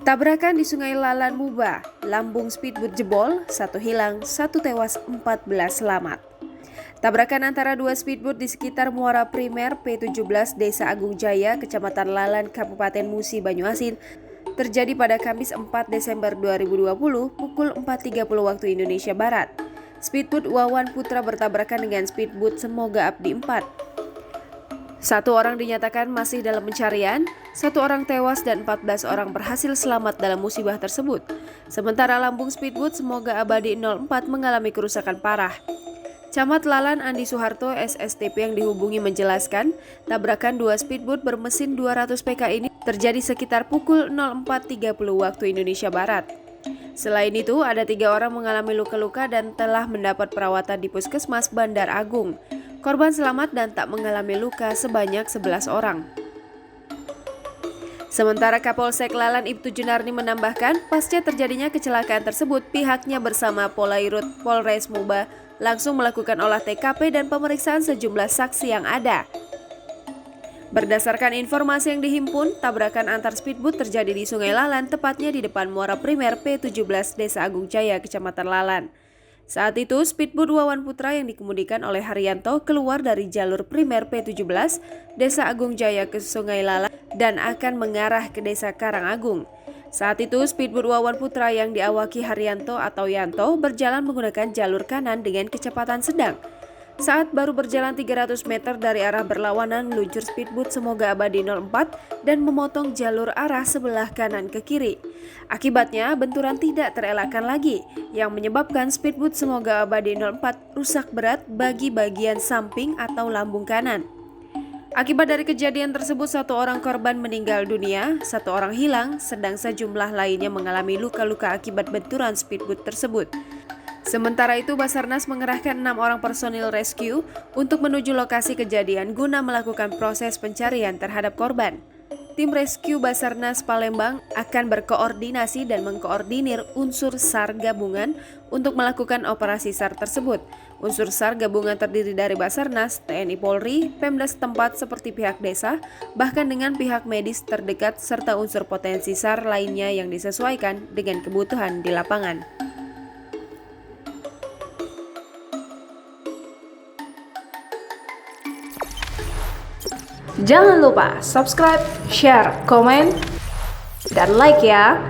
Tabrakan di Sungai Lalan Mubah, lambung speedboat jebol, 1 hilang, 1 tewas, 14 selamat. Tabrakan antara dua speedboat di sekitar muara primer P17 Desa Agung Jaya, Kecamatan Lalan, Kabupaten Musi, Banyuasin, terjadi pada Kamis 4 Desember 2020 pukul 4.30 waktu Indonesia Barat. Speedboat Wawan Putra bertabrakan dengan speedboat Semoga Abadi 4. 1 orang dinyatakan masih dalam pencarian, 1 orang tewas dan 14 orang berhasil selamat dalam musibah tersebut. Sementara lambung speedboat Semoga Abadi 04 mengalami kerusakan parah. Camat Lalan Andi Soeharto SSTP yang dihubungi menjelaskan, tabrakan dua speedboat bermesin 200 PK ini terjadi sekitar pukul 04.30 waktu Indonesia Barat. Selain itu, ada 3 orang mengalami luka-luka dan telah mendapat perawatan di Puskesmas Bandar Agung. Korban selamat dan tak mengalami luka sebanyak 11 orang. Sementara Kapolsek Lalan Ibtu Junarni menambahkan, pasca terjadinya kecelakaan tersebut, pihaknya bersama Polairut Polres Mubah langsung melakukan olah TKP dan pemeriksaan sejumlah saksi yang ada. Berdasarkan informasi yang dihimpun, tabrakan antar speedboat terjadi di Sungai Lalan, tepatnya di depan muara primer P17 Desa Agung Jaya, Kecamatan Lalan. Saat itu, speedboat Wawan Putra yang dikemudikan oleh Haryanto keluar dari jalur primer P17 Desa Agung Jaya ke Sungai Lalan dan akan mengarah ke Desa Karangagung. Saat itu, speedboat Wawan Putra yang diawaki Haryanto atau Yanto berjalan menggunakan jalur kanan dengan kecepatan sedang. Saat baru berjalan 300 meter dari arah berlawanan, meluncur speedboat Semoga Abadi 04 dan memotong jalur arah sebelah kanan ke kiri. Akibatnya, benturan tidak terelakkan lagi, yang menyebabkan speedboat Semoga Abadi 04 rusak berat bagi bagian samping atau lambung kanan. Akibat dari kejadian tersebut, 1 orang korban meninggal dunia, 1 orang hilang, sedang sejumlah lainnya mengalami luka-luka akibat benturan speedboat tersebut. Sementara itu, Basarnas mengerahkan 6 orang personil rescue untuk menuju lokasi kejadian guna melakukan proses pencarian terhadap korban. Tim rescue Basarnas Palembang akan berkoordinasi dan mengkoordinir unsur SAR gabungan untuk melakukan operasi SAR tersebut. Unsur SAR gabungan terdiri dari Basarnas, TNI Polri, Pemda setempat seperti pihak desa, bahkan dengan pihak medis terdekat serta unsur potensi SAR lainnya yang disesuaikan dengan kebutuhan di lapangan. Jangan lupa subscribe, share, komen, dan like ya.